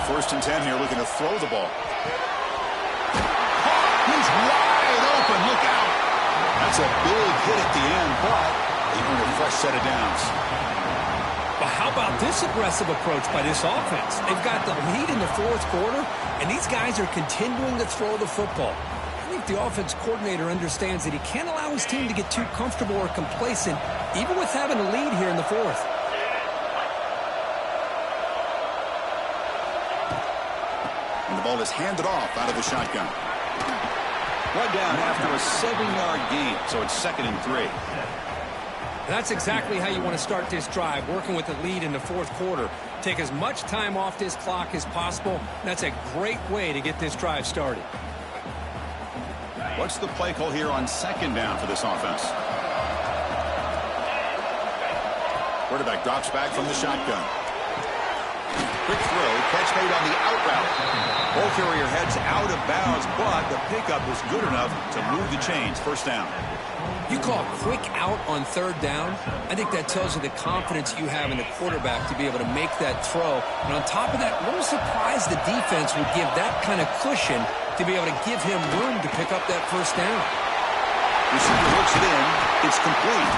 First and 10 here, looking to throw the ball. He's wide open. Look out. That's a big hit at the end, but they earn a fresh set of downs. Well, how about this aggressive approach by this offense? They've got the lead in the fourth quarter, and these guys are continuing to throw the football. I think the offense coordinator understands that he can't allow his team to get too comfortable or complacent, even with having a lead here in the fourth. And the ball is handed off out of the shotgun. One down after a 7-yard gain, so it's 2nd and 3. That's exactly how you want to start this drive, working with the lead in the fourth quarter. Take as much time off this clock as possible. That's a great way to get this drive started. What's the play call here on 2nd down for this offense? Quarterback drops back from the shotgun. Quick throw, catch made on the out route. Ball carrier heads out of bounds, but the pickup is good enough to move the chains. First down. You call quick out on third down. I think that tells you the confidence you have in the quarterback to be able to make that throw. And on top of that, a little surprised the defense would give that kind of cushion to be able to give him room to pick up that first down. Receiver hooks it in. It's complete.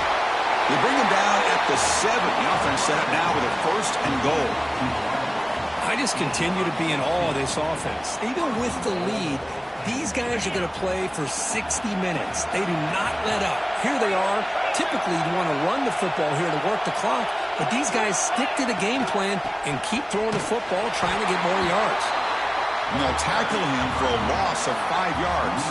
They bring him down at the 7. The offense set up now with a 1st and goal. I just continue to be in awe of this offense. Even with the lead, these guys are going to play for 60 minutes. They do not let up. Here they are. Typically, you want to run the football here to work the clock, but these guys stick to the game plan and keep throwing the football, trying to get more yards. And they'll tackle him for a loss of 5 yards.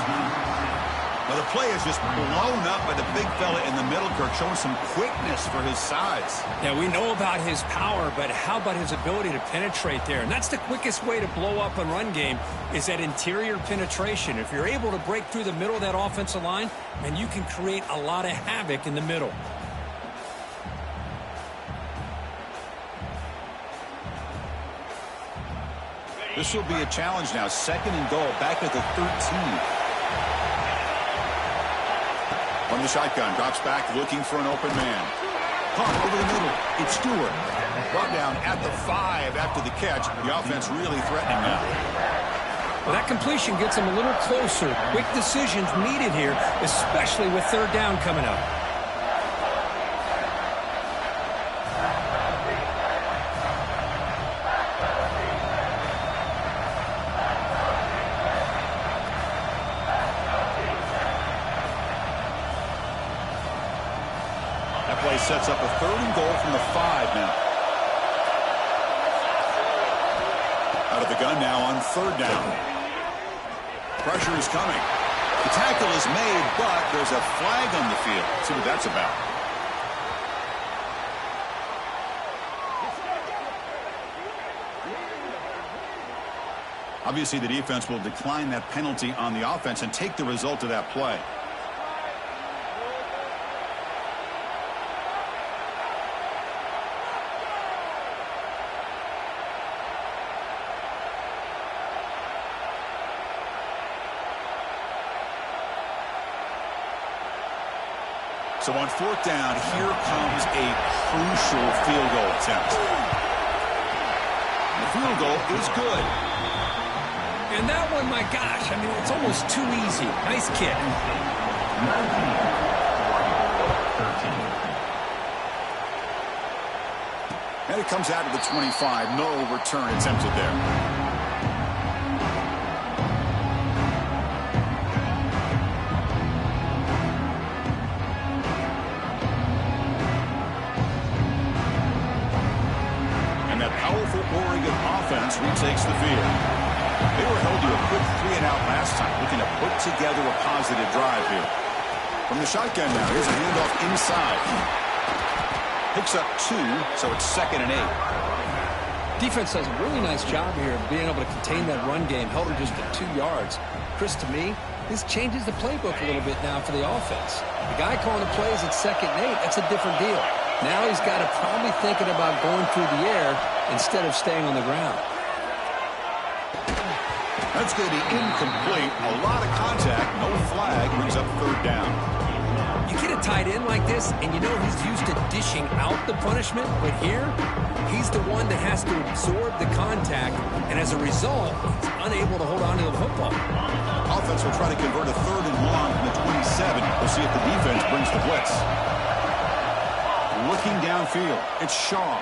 Now, the play is just blown up by the big fella in the middle, Kirk, showing some quickness for his size. Yeah, we know about his power, but how about his ability to penetrate there? And that's the quickest way to blow up a run game is that interior penetration. If you're able to break through the middle of that offensive line, then you can create a lot of havoc in the middle. This will be a challenge now. 2nd and goal, back at the 13. From the shotgun, drops back, looking for an open man. Caught over the middle. It's Stewart. Brought down at the 5 after the catch. The offense really threatening now. Well, that completion gets them a little closer. Quick decisions needed here, especially with third down coming up. Sets up a 3rd and goal from the 5 now. Out of the gun now on 3rd down. Pressure is coming. The tackle is made, but there's a flag on the field. Let's see what that's about. Obviously, the defense will decline that penalty on the offense and take the result of that play. So on fourth down, here comes a crucial field goal attempt. The field goal is good. And that one, my gosh, I mean, it's almost too easy. Nice kick. And it comes out of the 25. No return attempted there. Offense retakes the field. They were held to a quick 3-and-out last time, looking to put together a positive drive here. From the shotgun now, here's a handoff inside. Picks up 2, so it's 2nd and 8. Defense does a really nice job here of being able to contain that run game, held her just at 2 yards. Chris, to me, this changes the playbook a little bit now for the offense. The guy calling the plays at 2nd and 8, that's a different deal. Now he's got to probably thinking about going through the air instead of staying on the ground. That's going to be incomplete. A lot of contact. No flag. Brings up 3rd down. You get a tight end like this, and you know he's used to dishing out the punishment, but here, he's the one that has to absorb the contact, and as a result, he's unable to hold on to the football. Offense will try to convert a 3rd and long from the 27. We'll see if the defense brings the blitz. Looking downfield, it's Shaw.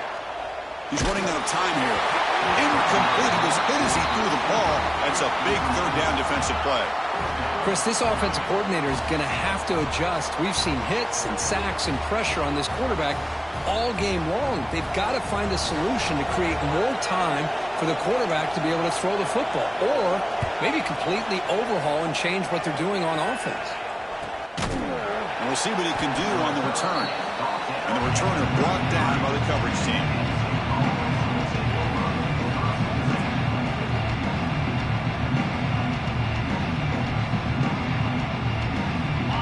He's running out of time here. Incomplete. He was hit as he threw the ball. That's a big 3rd down defensive play. Chris, this offensive coordinator is going to have to adjust. We've seen hits and sacks and pressure on this quarterback all game long. They've got to find a solution to create more time for the quarterback to be able to throw the football, or maybe completely overhaul and change what they're doing on offense. And we'll see what he can do on the return. And the returner brought down by the coverage team.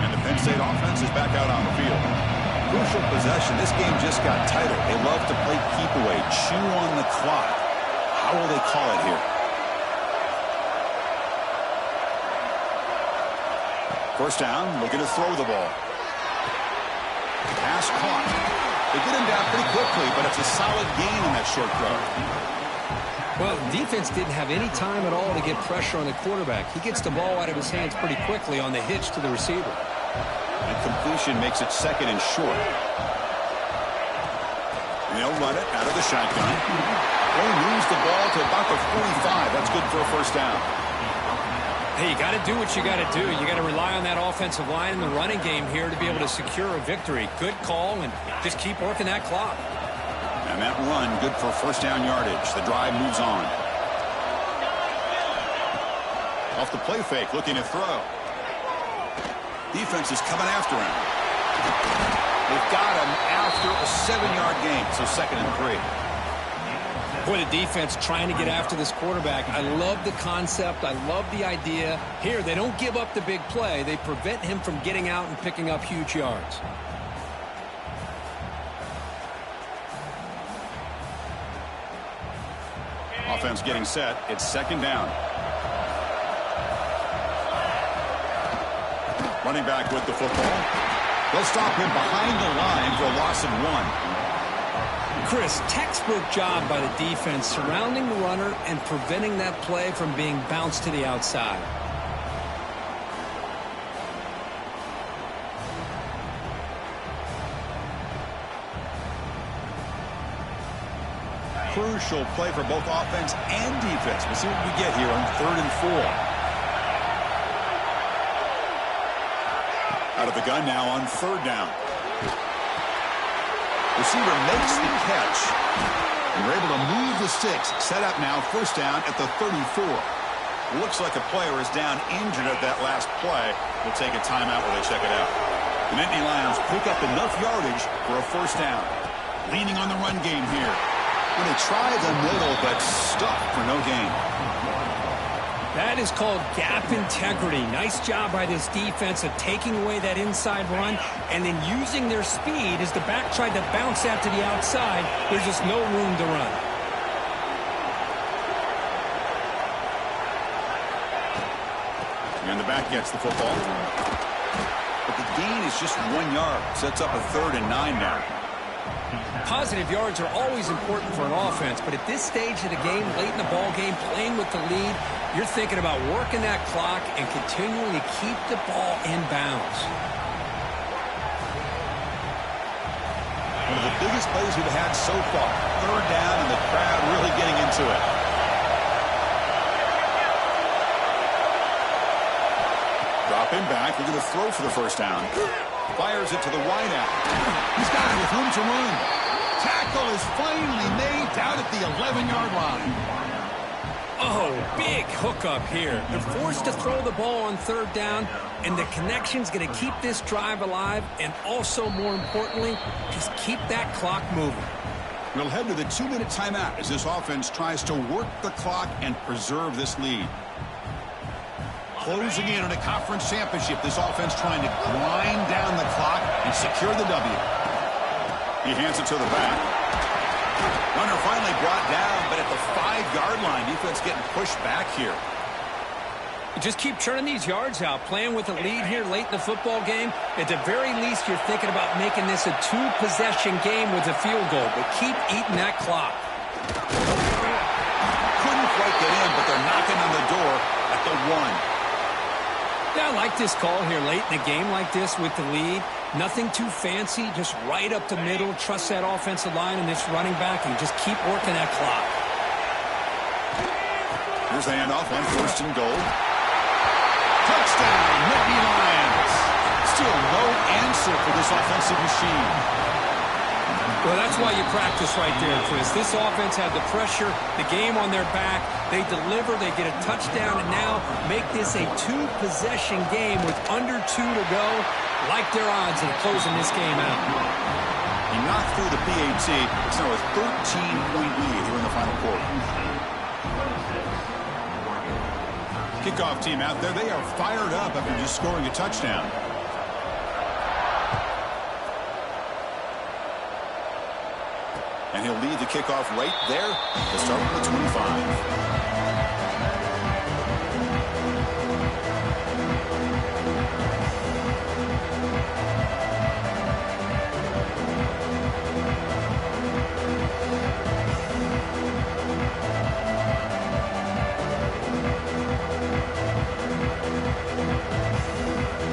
And the Penn State offense is back out on the field. Crucial possession. This game just got tighter. They love to play keep away, chew on the clock. How will they call it here? First down, looking to throw the ball. Pass caught. They get him down pretty quickly, but it's a solid gain in that short throw. Well, defense didn't have any time at all to get pressure on the quarterback. He gets the ball out of his hands pretty quickly on the hitch to the receiver. And completion makes it 2nd and short. And they'll run it out of the shotgun. They moves the ball to about the 45. That's good for a 1st down. Hey, you got to do what you got to do. You got to rely on that offensive line and the running game here to be able to secure a victory. Good call, and just keep working that clock. And that run, good for 1st down yardage. The drive moves on. Off the play fake, looking to throw. Defense is coming after him. They've got him after a 7-yard gain, so 2nd and 3. Boy, the defense trying to get after this quarterback. I love the concept. I love the idea. Here, they don't give up the big play. They prevent him from getting out and picking up huge yards. Offense getting set. It's 2nd down. Running back with the football. They'll stop him behind the line for a loss of 1. Chris, textbook job by the defense surrounding the runner and preventing that play from being bounced to the outside. Crucial play for both offense and defense. We'll see what we get here on 3rd and 4. Out of the gun now on 3rd down. Receiver makes the catch. And we're able to move the sticks. Set up now, 1st down at the 34. Looks like a player is down injured at that last play. We'll take a timeout while they check it out. The Nittany Lions pick up enough yardage for a 1st down. Leaning on the run game here. When they try the middle, but stuck for no gain. That is called gap integrity. Nice job by this defense of taking away that inside run and then using their speed as the back tried to bounce out to the outside. There's just no room to run. And the back gets the football. But the gain is just 1 yard. Sets up a 3rd and 9 now. Positive yards are always important for an offense, but at this stage of the game, late in the ball game, playing with the lead, you're thinking about working that clock and continuing to keep the ball in bounds. One of the biggest plays we've had so far. 3rd down and the crowd really getting into it. Dropping back, looking to throw for the first down. Fires it to the wide out. He's got it with room to run. Tackle is finally made down at the 11-yard line. Oh, big hookup here. They're forced to throw the ball on 3rd down, and the connection's going to keep this drive alive, and also, more importantly, just keep that clock moving. We'll head to the 2-minute timeout as this offense tries to work the clock and preserve this lead. Closing in on a conference championship, this offense trying to grind down the clock and secure the W. He hands it to the back. Runner finally brought down, but at the 5-yard line, defense getting pushed back here. Just keep churning these yards out, playing with a lead here late in the football game. At the very least, you're thinking about making this a 2-possession game with a field goal, but keep eating that clock. Couldn't quite get in, but they're knocking on the door at the 1. Yeah, I like this call here late in a game like this with the lead. Nothing too fancy, just right up the middle. Trust that offensive line and this running back and just keep working that clock. Here's the handoff on 1st and goal. Touchdown, Nittany Lions. Still no answer for this offensive machine. Well, that's why you practice right there, Chris. This offense had the pressure, the game on their back. They deliver, they get a touchdown, and now make this a 2-possession game with under 2 to go. Like their odds of closing this game out. He knocked through the PAT. It's now a 13-point lead here in the final quarter. Kickoff team out there. They are fired up after just scoring a touchdown. And he'll lead the kickoff right there to start with the 25.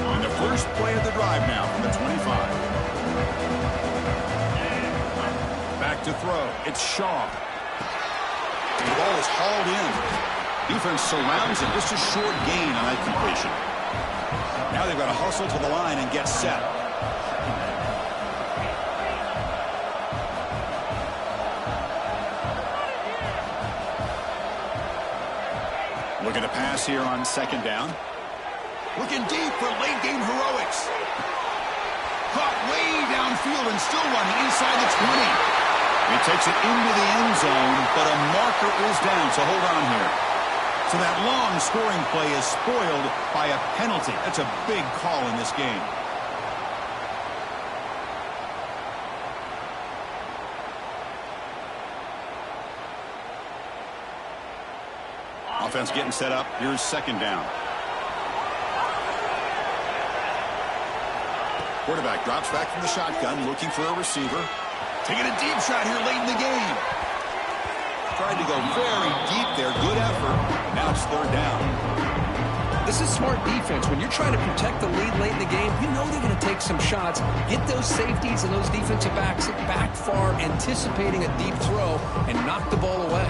And the first play of the drive now from the 25. To throw. It's Shaw. The ball is hauled in. Defense surrounds him. Just a short gain on that completion. Now they've got to hustle to the line and get set. Looking to pass here on 2nd down. Looking deep for late game heroics. Caught way downfield and still running inside the 20. He takes it into the end zone, but a marker is down, so hold on here. So that long scoring play is spoiled by a penalty. That's a big call in this game. Offense getting set up. Here's 2nd down. Quarterback drops back from the shotgun, looking for a receiver. Taking a deep shot here late in the game. Tried to go very deep there. Good effort. Now it's 3rd down. This is smart defense. When you're trying to protect the lead late in the game, you know they're going to take some shots. Get those safeties and those defensive backs back far, anticipating a deep throw, and knock the ball away.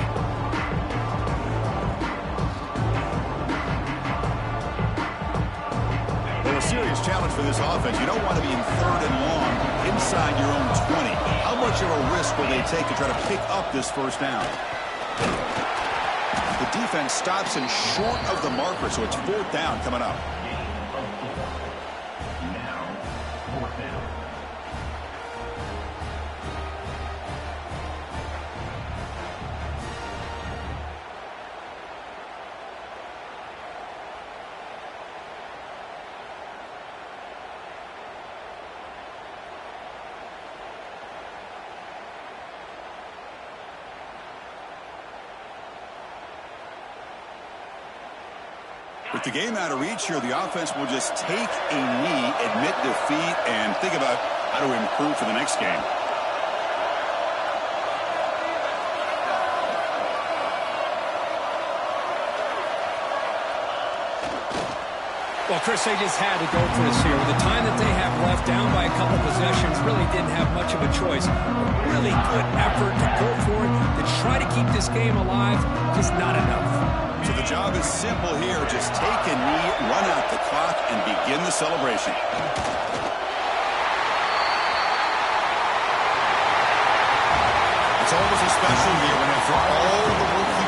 Well, a serious challenge for this offense. You don't want to be in 3rd and long inside your own 20. How much of a risk will they take to try to pick up this 1st down? The defense stops him short of the marker, so it's 4th down coming up. With the game out of reach here, the offense will just take a knee, admit defeat, and think about how to improve for the next game. Well, Chris, they just had to go for this here. With the time that they have left, down by a couple possessions, really didn't have much of a choice. A really good effort to go for it, to try to keep this game alive, just not enough. So the job is simple here. Just take a knee, run out the clock, and begin the celebration. It's always a special year when after all the work